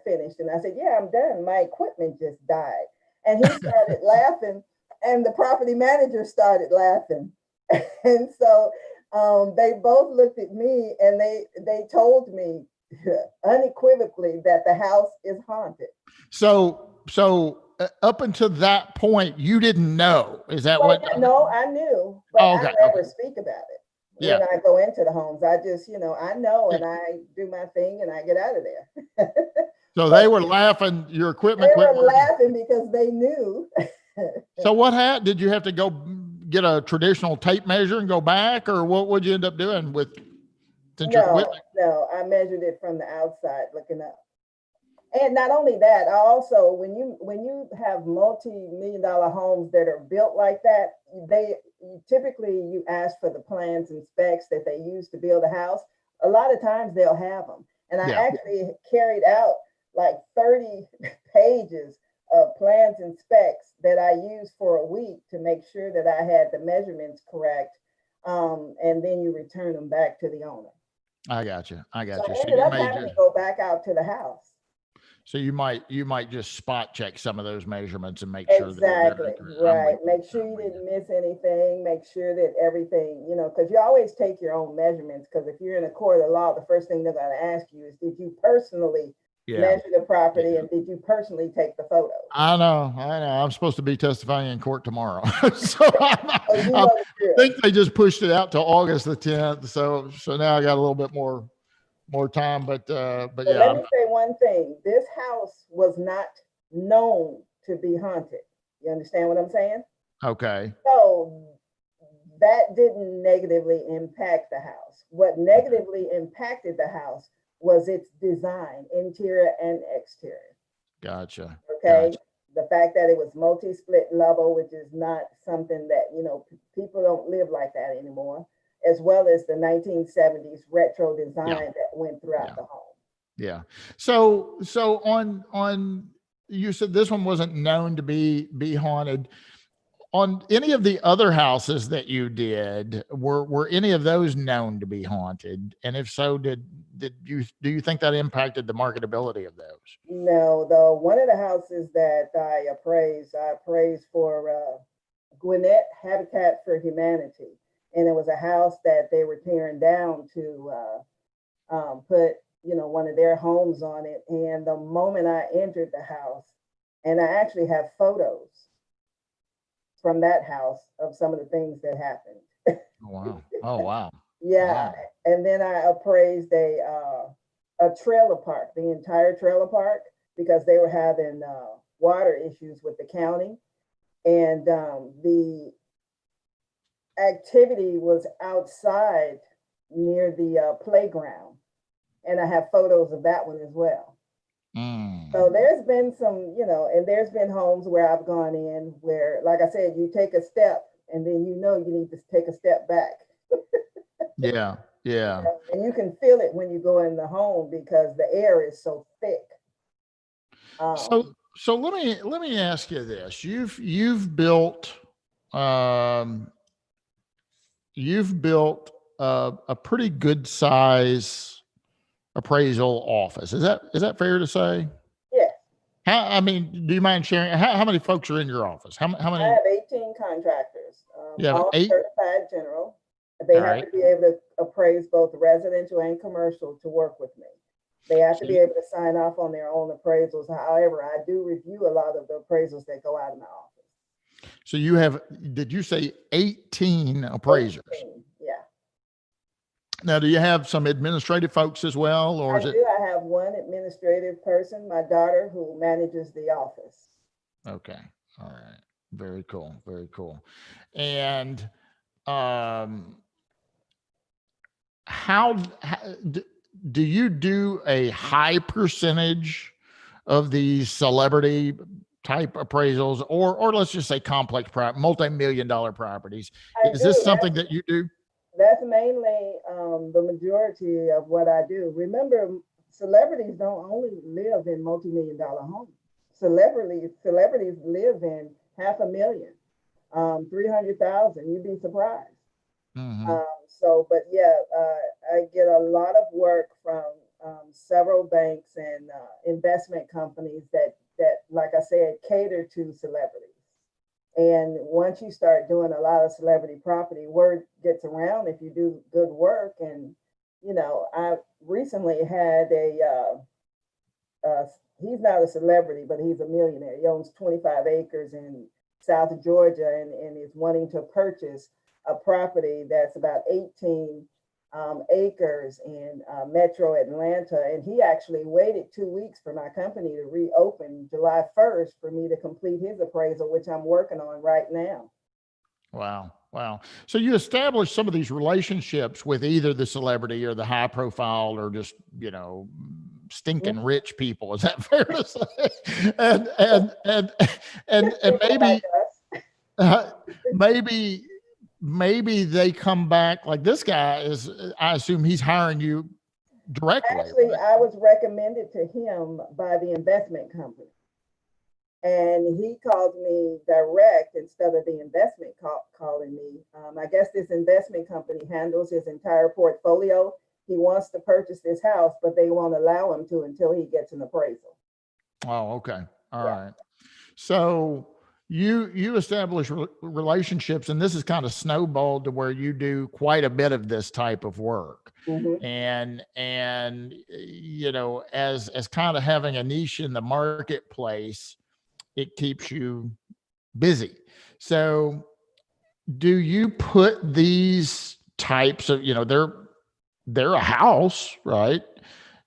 finished, and I said, yeah, I'm done. My equipment just died. And he started laughing, and the property manager started laughing. And so they both looked at me, and they told me unequivocally that the house is haunted. So up until that point, you didn't know. Is that what? No, I knew, but I never speak about it. Yeah. When I go into the homes, I just, I know, and I do my thing and I get out of there. So they were laughing, your equipment. They were laughing because they knew. So what happened? Did you have to go get a traditional tape measure and go back, or what would you end up doing with your equipment? No, I measured it from the outside looking up. And not only that, I also, when you have multi-million-dollar homes that are built like that, typically you ask for the plans and specs that they use to build a house. A lot of times they'll have them. And I actually carried out like 30 pages of plans and specs that I used for a week to make sure that I had the measurements correct. And then you return them back to the owner. I got you. So I ended up having to go back out to the house. So you might just spot check some of those measurements and make sure exactly right. Make sure you didn't miss anything. Make sure that everything, because you always take your own measurements. Because if you're in a court of law, the first thing they're going to ask you is, did you personally measure the property and did you personally take the photos? I know. I'm supposed to be testifying in court tomorrow, so I think they just pushed it out till August the 10th. So now I got a little bit more time, but yeah. Let me say one thing. This house was not known to be haunted. You understand what I'm saying? Okay. So that didn't negatively impact the house. What negatively impacted the house was its design, interior and exterior. Gotcha. Okay. Gotcha. The fact that it was multi-split level, which is not something that, people don't live like that anymore. as well as the 1970s retro design Yeah. that went throughout Yeah. the home. Yeah. So on you said this one wasn't known to be haunted. On any of the other houses that you did, were any of those known to be haunted? And if so, do you think that impacted the marketability of those? No, though, one of the houses that I appraised for Gwinnett Habitat for Humanity. And it was a house that they were tearing down to put, one of their homes on it. And the moment I entered the house, and I actually have photos from that house of some of the things that happened. Oh, wow. Oh, wow. Yeah. Wow. And then I appraised a trailer park, the entire trailer park, because they were having water issues with the county. And the activity was outside near the playground. And I have photos of that one as well. So there's been some, and there's been homes where I've gone in where, like I said, you take a step and then you need to take a step back. Yeah. Yeah. And you can feel it when you go in the home because the air is so thick. So let me ask you this. You've built a pretty good size appraisal office. Is that fair to say? Yeah. I mean, do you mind sharing how many folks are in your office? How I many? have 18 contractors, You have all 8? certified general. They All have right. to be able to appraise both residential and commercial to work with me. They have to be able to sign off on their own appraisals. However, I do review a lot of the appraisals that go out of my office. So you have, did you say 18 appraisers? 18, yeah. Now, do you have some administrative folks as well, or is it? I have one administrative person, my daughter, who manages the office. Okay. All right. Very cool. Very cool. And how do you do a high percentage of these celebrity type appraisals, or let's just say complex multi-million-dollar properties? Is this something that you do? That's mainly the majority of what I do. Remember, celebrities don't only live in multi-million-dollar homes. Celebrities live in $500,000, 300,000. You'd be surprised. Mm-hmm. But yeah, I get a lot of work from several banks and investment companies that, like I said, cater to celebrities. And once you start doing a lot of celebrity property, word gets around if you do good work. And, I recently had he's not a celebrity, but he's a millionaire. He owns 25 acres in South Georgia and is wanting to purchase a property that's about 18 acres in Metro Atlanta. And he actually waited 2 weeks for my company to reopen July 1st for me to complete his appraisal, which I'm working on right now. Wow. Wow. So you establish some of these relationships with either the celebrity or the high profile or just, stinking rich people. Is that fair to say? And maybe they come back like this guy is, I assume he's hiring you directly. Actually, right? I was recommended to him by the investment company. And he called me direct instead of the investment calling me. I guess this investment company handles his entire portfolio. He wants to purchase this house, but they won't allow him to until he gets an appraisal. Oh, okay. All right. So you establish relationships, and this is kind of snowballed to where you do quite a bit of this type of work. Mm-hmm. And as kind of having a niche in the marketplace, it keeps you busy. So do you put these types of, they're a house, right?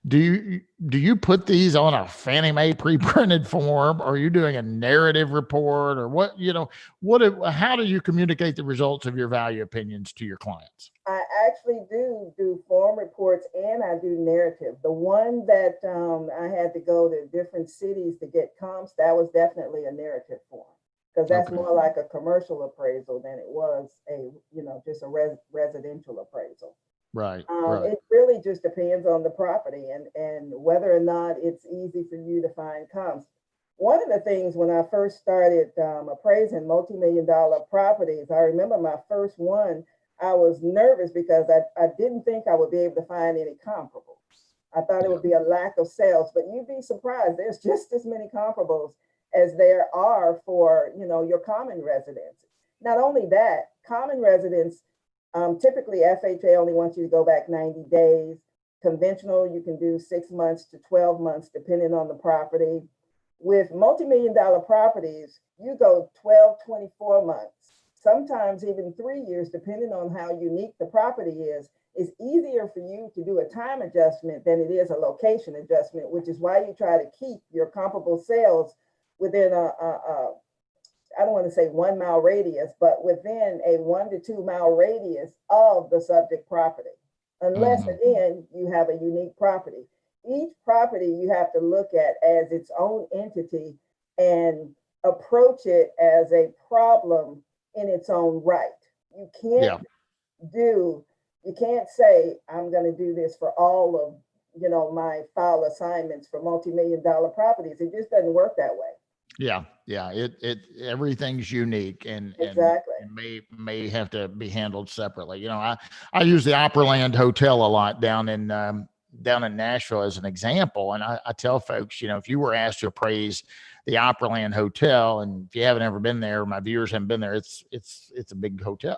Do you put these on a Fannie Mae pre-printed form? Or are you doing a narrative report, or how do you communicate the results of your value opinions to your clients? I actually do form reports and I do narrative. The one that I had to go to different cities to get comps, that was definitely a narrative form. because that's Okay. more like a commercial appraisal than it was just a residential appraisal. Right. Right. It really just depends on the property and whether or not it's easy for you to find comps. One of the things when I first started appraising multi-million-dollar properties, I remember my first one, I was nervous because I didn't think I would be able to find any comparables. I thought it would be a lack of sales, but you'd be surprised. There's just as many comparables as there are for, your common residents. Not only that, common residents, typically FHA only wants you to go back 90 days. Conventional, you can do 6 months to 12 months, depending on the property. With multi-million-dollar properties, you go 12, 24 months, sometimes even 3 years, depending on how unique the property is. It's easier for you to do a time adjustment than it is a location adjustment, which is why you try to keep your comparable sales within I don't want to say 1 mile radius, but within a 1 to 2 mile radius of the subject property, unless again, you have a unique property. Each property you have to look at as its own entity and approach it as a problem in its own right. You can't you can't say, I'm going to do this for all of, my file assignments for multi-million-dollar properties. It just doesn't work that way. Yeah. It everything's unique and Exactly. and may have to be handled separately. I use the Opryland Hotel a lot down in Nashville as an example, and I tell folks, if you were asked to appraise the Opryland Hotel, and if you haven't ever been there, my viewers haven't been there, it's a big hotel.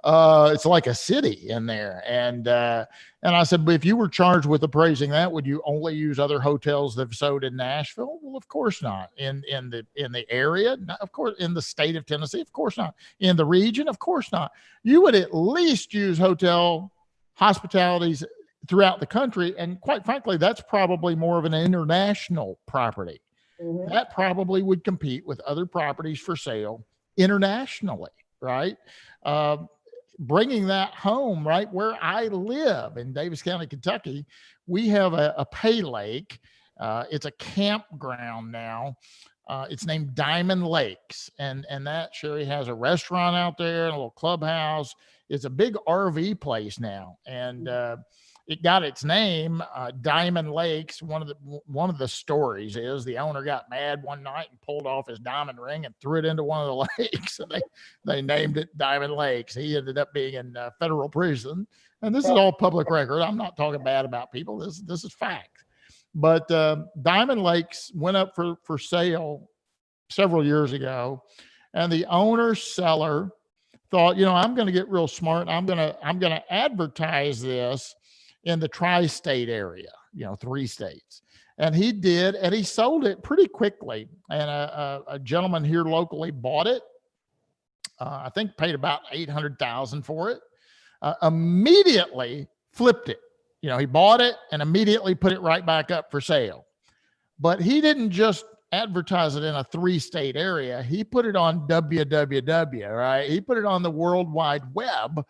It's like a city in there, and I said, but if you were charged with appraising that, would you only use other hotels that have sold in Nashville? Well, of course not. In the area, not, of course, in the state of Tennessee, of course not. In the region, of course not. You would at least use hotel hospitalities throughout the country, and quite frankly, that's probably more of an international property. That probably would compete with other properties for sale internationally, right? Bringing that home, right where I live in Davis County, Kentucky, we have a pay lake. It's a campground now. It's named Diamond Lakes, and that Sherrie has a restaurant out there and a little clubhouse. It's a big RV place now, and it got its name, Diamond Lakes. One of the stories is the owner got mad one night and pulled off his diamond ring and threw it into one of the lakes, and they named it Diamond Lakes. He ended up being in federal prison, and this is all public record. I'm not talking bad about people. This is fact. But Diamond Lakes went up for sale several years ago, and the owner seller thought, I'm going to get real smart. I'm going to advertise this in the tri-state area, 3 states. And he did, and he sold it pretty quickly. And a gentleman here locally bought it. I think paid about $800,000 for it. Immediately flipped it. He bought it and immediately put it right back up for sale. But he didn't just advertise it in a 3-state area. He put it on www, right? He put it on the World Wide Web.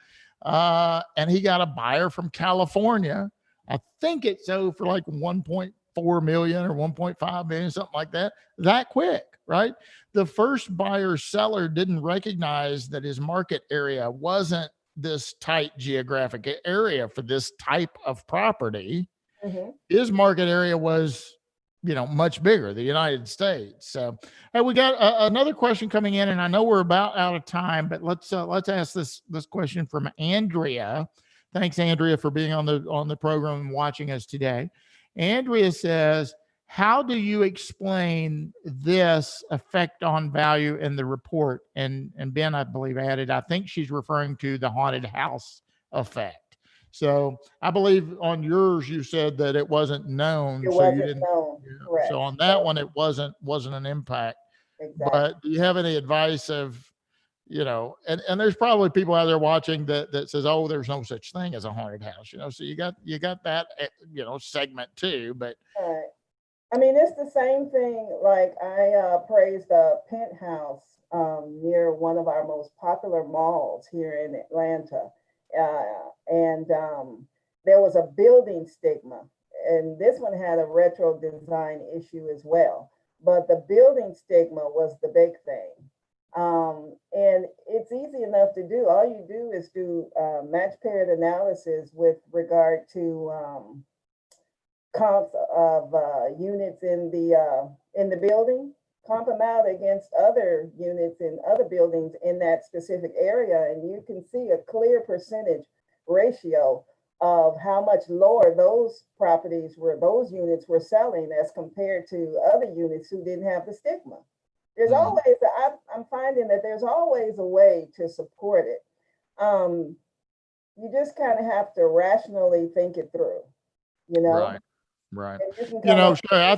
And he got a buyer from California. I think it sold for like 1.4 million or 1.5 million, something like that quick, right? The first buyer seller didn't recognize that his market area wasn't this tight geographic area for this type of property. His market area was, much bigger, the United States. So, hey, we got another question coming in, and I know we're about out of time, but let's ask this question from Andrea. Thanks, Andrea, for being on the program and watching us today. Andrea says, how do you explain this effect on value in the report? And Ben, I believe, added, I think she's referring to the haunted house effect. So I believe on yours, you said that it wasn't known. It so wasn't you didn't known. Correct. So on that one, it wasn't an impact. Exactly. But do you have any advice of, and there's probably people out there watching that says, oh, there's no such thing as a haunted house, so you got that, segment too, but. All right. I mean, it's the same thing. Like I appraised a penthouse near one of our most popular malls here in Atlanta. And there was a building stigma, and this one had a retro design issue as well. But the building stigma was the big thing. And it's easy enough to do. All you do is do match paired analysis with regard to comps of units in the building, comp them out against other units in other buildings in that specific area, and you can see a clear percentage ratio of how much lower those units were selling as compared to other units who didn't have the stigma. There's always, I'm finding that there's always a way to support it. You just kind of have to rationally think it through, you know? Right. Right. And you can You come know, up Sherry, I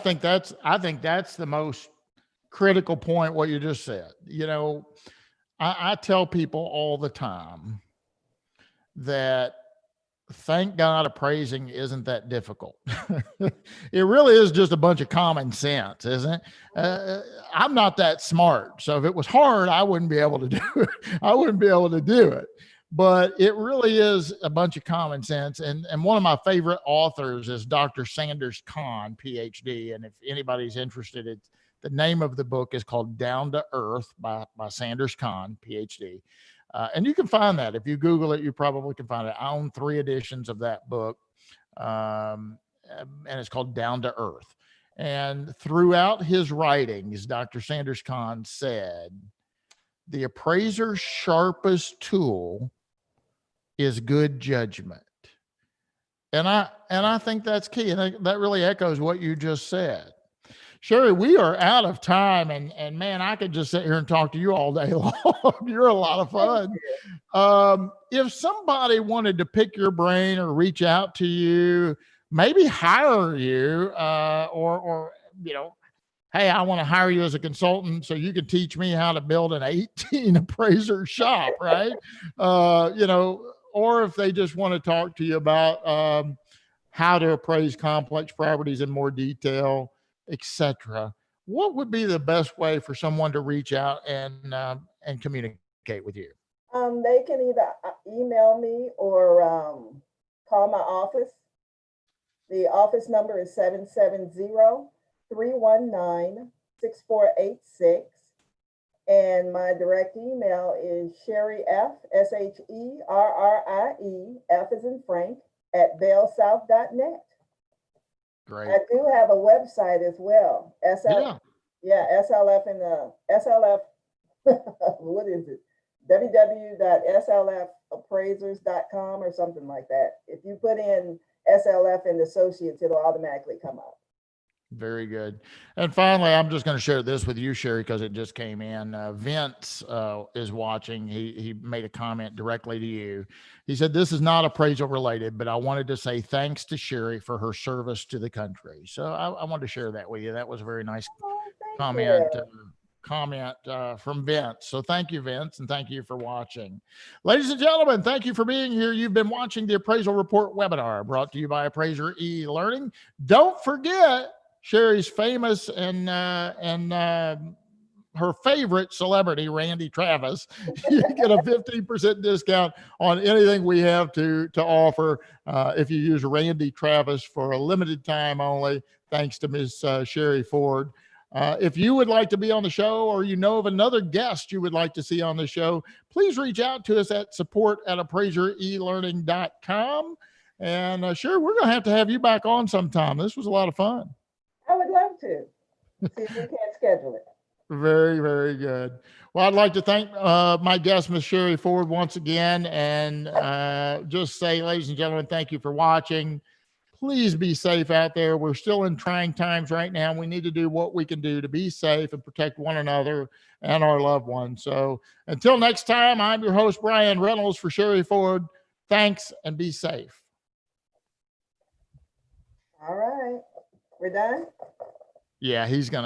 think that's the most critical point, what you just said. You know, I tell people all the time that thank God appraising isn't that difficult. It really is just a bunch of common sense, isn't it? I'm not that smart. So if it was hard, I wouldn't be able to do it. I wouldn't be able to do it. But it really is a bunch of common sense. And one of my favorite authors is Dr. Sanders Kahn, PhD. And if anybody's interested, the name of the book is called Down to Earth by Sanders Kahn, PhD. And you can find that. If you Google it, you probably can find it. I own 3 editions of that book. And it's called Down to Earth. And throughout his writings, Dr. Sanders Kahn said, the appraiser's sharpest tool is good judgment. And I think that's key. And that really echoes what you just said. Sherrie, we are out of time, and man, I could just sit here and talk to you all day long. You're a lot of fun. If somebody wanted to pick your brain or reach out to you, maybe hire you, or you know, hey, I want to hire you as a consultant so you can teach me how to build an 18 appraiser shop, right? You know, or if they just want to talk to you about how to appraise complex properties in more detail, etc. What would be the best way for someone to reach out and communicate with you? they can either email me or call my office. The office number is 770-319-6486. And my direct email is Sherrie F, SHERRIE, F as in Frank, @bellsouth.net. Great. I do have a website as well. SLF and the SLF, what is it? www.slfappraisers.com or something like that. If you put in SLF and Associates, it'll automatically come up. Very good. And finally, I'm just going to share this with you, Sherrie, because it just came in. Vince is watching. He made a comment directly to you. He said, this is not appraisal related, but I wanted to say thanks to Sherrie for her service to the country. So I wanted to share that with you. That was a very nice comment. From Vince. So thank you, Vince, and thank you for watching. Ladies and gentlemen, thank you for being here. You've been watching the Appraisal Report webinar brought to you by Appraiser eLearning. Don't forget Sherrie's famous and her favorite celebrity, Randy Travis. You get a 15% discount on anything we have to offer if you use Randy Travis for a limited time only, thanks to Ms. Sherrie Ford. If you would like to be on the show, or you know of another guest you would like to see on the show, please reach out to us at support@appraiserelearning.com. And Sherrie, we're going to have you back on sometime. This was a lot of fun. I would love to. See if we can schedule it. Very, very good. Well, I'd like to thank my guest, Ms. Sherrie Ford, once again, and just say, ladies and gentlemen, thank you for watching. Please be safe out there. We're still in trying times right now. We need to do what we can do to be safe and protect one another and our loved ones. So until next time, I'm your host, Bryan Reynolds, for Sherrie Ford. Thanks, and be safe. All right. We're done? Yeah, he's going to.